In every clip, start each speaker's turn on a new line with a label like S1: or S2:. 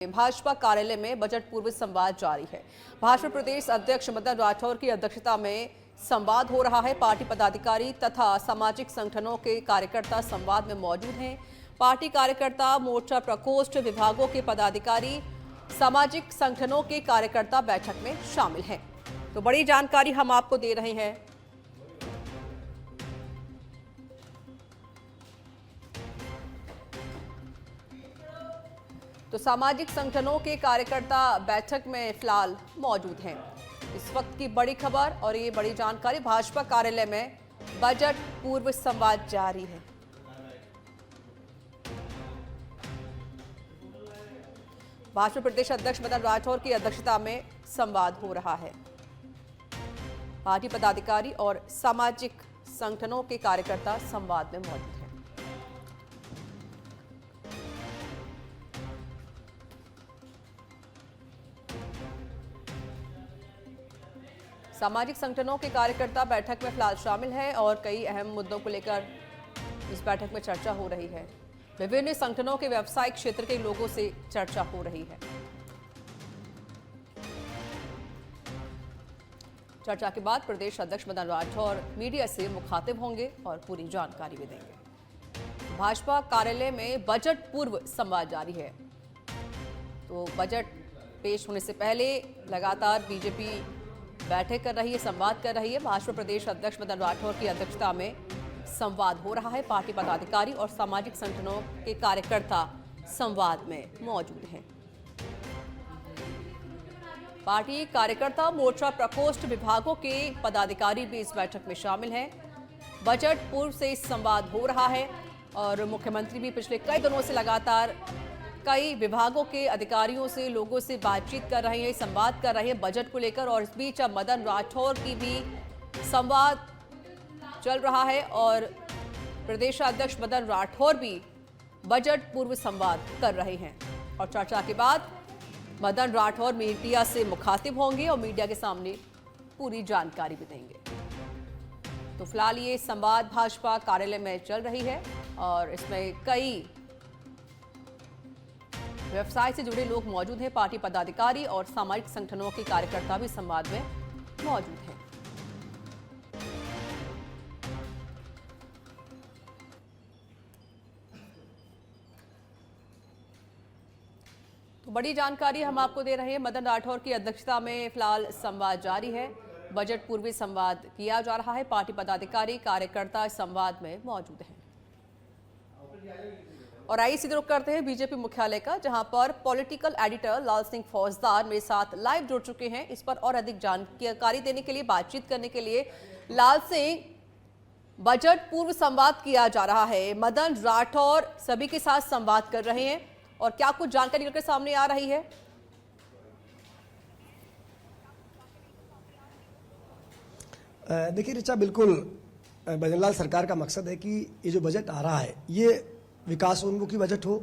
S1: भाजपा कार्यालय में बजट पूर्व संवाद जारी है। भाजपा प्रदेश अध्यक्ष मदन राठौर की अध्यक्षता में संवाद हो रहा है। पार्टी पदाधिकारी तथा सामाजिक संगठनों के कार्यकर्ता संवाद में मौजूद हैं। पार्टी कार्यकर्ता, मोर्चा प्रकोष्ठ, विभागों के पदाधिकारी, सामाजिक संगठनों के कार्यकर्ता बैठक में शामिल हैं। तो बड़ी जानकारी हम आपको दे रहे हैं। तो सामाजिक संगठनों के कार्यकर्ता बैठक में फिलहाल मौजूद हैं। इस वक्त की बड़ी खबर और ये बड़ी जानकारी, भाजपा कार्यालय में बजट पूर्व संवाद जारी है। भाजपा प्रदेश अध्यक्ष मदन राठौर की अध्यक्षता में संवाद हो रहा है। पार्टी पदाधिकारी और सामाजिक संगठनों के कार्यकर्ता संवाद में मौजूद हैं। सामाजिक संगठनों के कार्यकर्ता बैठक में फिलहाल शामिल हैं और कई अहम मुद्दों को लेकर इस बैठक में चर्चा हो रही है। विभिन्न संगठनों के व्यावसायिक क्षेत्र के लोगों से चर्चा हो रही है। चर्चा के बाद प्रदेश अध्यक्ष मदन राठौर मीडिया से मुखातिब होंगे और पूरी जानकारी भी देंगे। भाजपा कार्यालय में बजट पूर्व संवाद जारी है। तो बजट पेश होने से पहले लगातार बीजेपी बैठक कर रही है, संवाद कर रही है। भाजपा प्रदेश अध्यक्ष मदन राठौर की अध्यक्षता में संवाद हो रहा है। पार्टी पदाधिकारी और सामाजिक संगठनों के कार्यकर्ता संवाद में मौजूद हैं। पार्टी कार्यकर्ता, मोर्चा प्रकोष्ठ, विभागों के पदाधिकारी भी इस बैठक में शामिल हैं। बजट पूर्व से संवाद हो रहा है और मुख्यमंत्री भी पिछले कई दिनों से लगातार कई विभागों के अधिकारियों से, लोगों से बातचीत कर रहे हैं, संवाद कर रहे हैं बजट को लेकर। और इस बीच अब मदन राठौर की भी संवाद चल रहा है और प्रदेशाध्यक्ष मदन राठौर भी बजट पूर्व संवाद कर रहे हैं। और चर्चा के बाद मदन राठौर मीडिया से मुखातिब होंगे और मीडिया के सामने पूरी जानकारी भी देंगे। तो फिलहाल ये संवाद भाजपा कार्यालय में चल रही है और इसमें कई व्यवसाय से जुड़े लोग मौजूद हैं। पार्टी पदाधिकारी और सामाजिक संगठनों के कार्यकर्ता भी संवाद में मौजूद हैं। तो बड़ी जानकारी हम आपको दे रहे हैं। मदन राठौर की अध्यक्षता में फिलहाल संवाद जारी है। बजट पूर्वी संवाद किया जा रहा है। पार्टी पदाधिकारी, कार्यकर्ता संवाद में मौजूद हैं। और आइए सीधे रुख करते हैं बीजेपी मुख्यालय का, जहां पर पॉलिटिकल एडिटर लाल सिंह फौजदार मेरे साथ लाइव जुड़ चुके हैं। इस पर और अधिक जानकारी देने के लिए, बातचीत करने के लिए लाल सिंह, बजट पूर्व संवाद किया जा रहा है, मदन राठौर सभी के साथ संवाद कर रहे हैं और क्या कुछ जानकारी निकल सामने आ रही है?
S2: देखिए ऋचा, बिल्कुल भजनलाल सरकार का मकसद है कि ये जो बजट आ रहा है ये विकासोन्मुखी बजट हो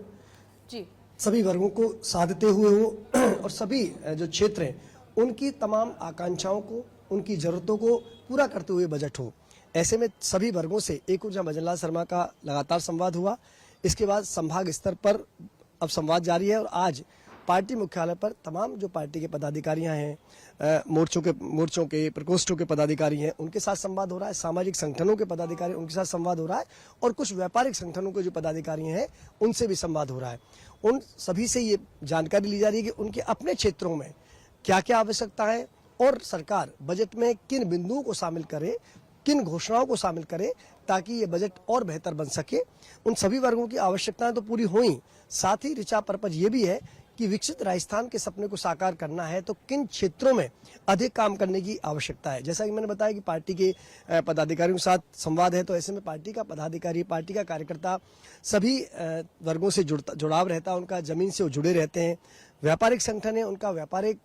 S1: जी,
S2: सभी वर्गों को साधते हुए हो और सभी जो क्षेत्र हैं उनकी तमाम आकांक्षाओं को, उनकी जरूरतों को पूरा करते हुए बजट हो। ऐसे में सभी वर्गों से एक जहाँ भजनलाल शर्मा का लगातार संवाद हुआ, इसके बाद संभाग स्तर पर अब संवाद जारी है और आज पार्टी मुख्यालय पर तमाम जो पार्टी के पदाधिकारियां हैं, मोर्चों के प्रकोष्ठों के पदाधिकारी हैं, उनके साथ संवाद हो रहा है। सामाजिक संगठनों के पदाधिकारी, उनके साथ संवाद हो रहा है और कुछ व्यापारिक संगठनों के जो पदाधिकारी हैं उनसे भी संवाद हो रहा है। उन सभी से ये जानकारी ली जा रही है कि उनके अपने क्षेत्रों में क्या क्या आवश्यकता है और सरकार बजट में किन बिंदुओं को शामिल करे, किन घोषणाओं को शामिल करे ताकि ये बजट और बेहतर बन सके। उन सभी वर्गों की आवश्यकताएं तो पूरी हुई, साथ ही ऋचा पर्पज ये भी है कि विकसित राजस्थान के सपने को साकार करना है तो किन क्षेत्रों में अधिक काम करने की आवश्यकता है। जैसा कि मैंने बताया कि पार्टी के पदाधिकारियों के साथ संवाद है, तो ऐसे में पार्टी का पदाधिकारी, पार्टी का कार्यकर्ता सभी वर्गों से जुड़ाव रहता है, उनका जमीन से वो जुड़े रहते हैं। व्यापारिक संगठन है, उनका व्यापारिक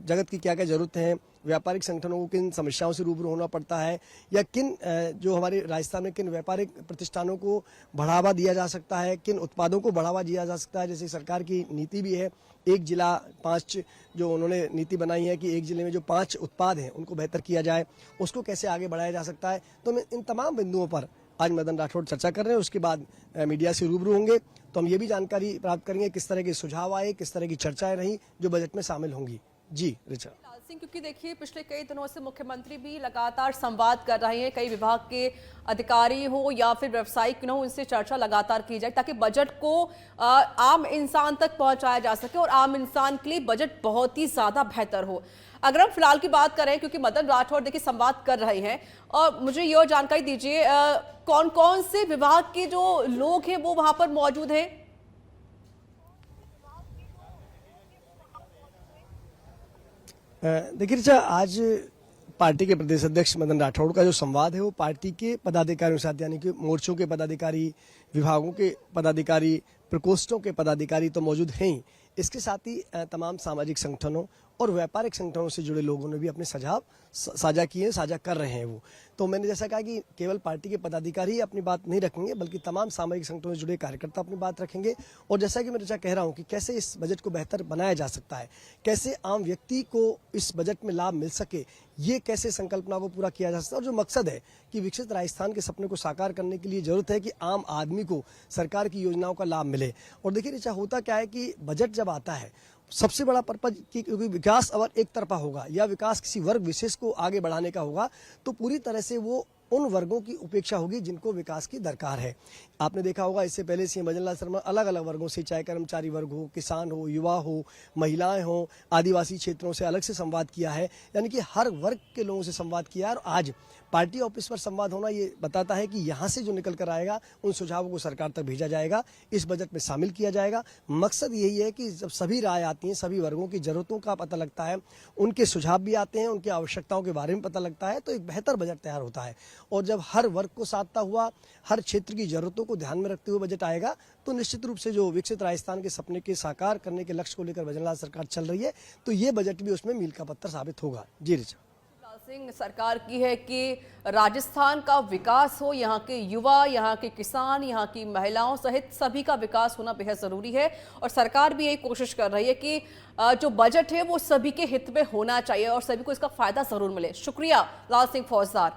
S2: जगत की क्या क्या जरूरतें हैं, व्यापारिक संगठनों को किन समस्याओं से रूबरू होना पड़ता है या किन जो हमारे राजस्थान में किन व्यापारिक प्रतिष्ठानों को बढ़ावा दिया जा सकता है, किन उत्पादों को बढ़ावा दिया जा सकता है। जैसे सरकार की नीति भी है, एक जिला 5, जो उन्होंने नीति बनाई है कि एक जिले में जो 5 उत्पाद हैं उनको बेहतर किया जाए, उसको कैसे आगे बढ़ाया जा सकता है। तो इन तमाम बिंदुओं पर आज मदन राठौड़ चर्चा कर रहे हैं। उसके बाद मीडिया से रूबरू होंगे तो हम ये भी जानकारी प्राप्त करेंगे किस तरह के सुझाव आए, किस तरह की चर्चाएं रही जो बजट में शामिल होंगी। जी रिचा।
S1: लाल सिंह, क्योंकि देखिए पिछले कई दिनों से मुख्यमंत्री भी लगातार संवाद कर रहे हैं, कई विभाग के अधिकारी हो या फिर व्यावसायिक हो, उनसे चर्चा लगातार की जाए ताकि बजट को आम इंसान तक पहुंचाया जा सके और आम इंसान के लिए बजट बहुत ही ज्यादा बेहतर हो। अगर हम फिलहाल की बात करें, क्योंकि मदन राठौड़ देखिए संवाद कर रहे हैं, और मुझे यह जानकारी दीजिए कौन कौन से विभाग के जो लोग हैं वो वहां पर मौजूद हैं?
S2: देखिए रिचा, आज पार्टी के प्रदेश अध्यक्ष मदन राठौड़ का जो संवाद है वो पार्टी के पदाधिकारियों के साथ, यानी कि मोर्चों के पदाधिकारी, विभागों के पदाधिकारी, प्रकोष्ठों के पदाधिकारी तो मौजूद हैं ही, इसके साथ ही तमाम सामाजिक संगठनों और व्यापारिक संगठनों से जुड़े लोगों ने भी अपने सुझाव साझा किए, साझा कर रहे हैं वो। तो मैंने जैसा कहा कि केवल पार्टी के पदाधिकारी ही अपनी बात नहीं रखेंगे, बल्कि तमाम सामाजिक संगठनों से जुड़े कार्यकर्ता अपनी बात रखेंगे। और जैसा कि मैं रिचा कह रहा हूं कि कैसे इस बजट को बेहतर बनाया जा सकता है, कैसे आम व्यक्ति को इस बजट में लाभ मिल सके, ये कैसे संकल्पना को पूरा किया जा सकता है। और जो मकसद है कि विकसित राजस्थान के सपने को साकार करने के लिए जरूरत है कि आम आदमी को सरकार की योजनाओं का लाभ मिले। और देखिए रिचा, होता क्या है कि बजट जब आता है, सबसे बड़ा पर्पज कि क्योंकि विकास अगर एक तरफा होगा या विकास किसी वर्ग विशेष को आगे बढ़ाने का होगा, तो पूरी तरह से वो उन वर्गों की उपेक्षा होगी जिनको विकास की दरकार है। आपने देखा होगा इससे पहले सीएम भजन लाल शर्मा अलग अलग वर्गों से, चाहे कर्मचारी वर्ग हो, किसान हो, युवा हो, महिलाएं हो, आदिवासी क्षेत्रों से अलग से संवाद किया है, यानी कि हर वर्ग के लोगों से संवाद किया है। और आज पार्टी ऑफिस पर संवाद होना ये बताता है कि यहाँ से जो निकल कर आएगा उन सुझावों को सरकार तक भेजा जाएगा, इस बजट में शामिल किया जाएगा। मकसद यही है कि जब सभी राय आती हैं, सभी वर्गों की जरूरतों का पता लगता है, उनके सुझाव भी आते हैं, उनकी आवश्यकताओं के बारे में पता लगता है, तो एक बेहतर बजट तैयार होता है। और जब हर वर्ग को साधता हुआ, हर क्षेत्र की जरूरतों को ध्यान में रखते हुए बजट आएगा, तो निश्चित रूप से जो विकसित राजस्थान के सपने के साकार करने के लक्ष्य को लेकर भजनलाल सरकार चल रही है, तो ये बजट भी उसमें मील का पत्थर साबित होगा। जी रिचा।
S1: लाल सिंह, सरकार की है कि राजस्थान का विकास हो, यहाँ के युवा, यहाँ के किसान, यहाँ की महिलाओं सहित सभी का विकास होना बेहद जरूरी है। और सरकार भी यही कोशिश कर रही है कि जो बजट है वो सभी के हित में होना चाहिए और सभी को इसका फायदा जरूर मिले। शुक्रिया लाल सिंह फौजदार।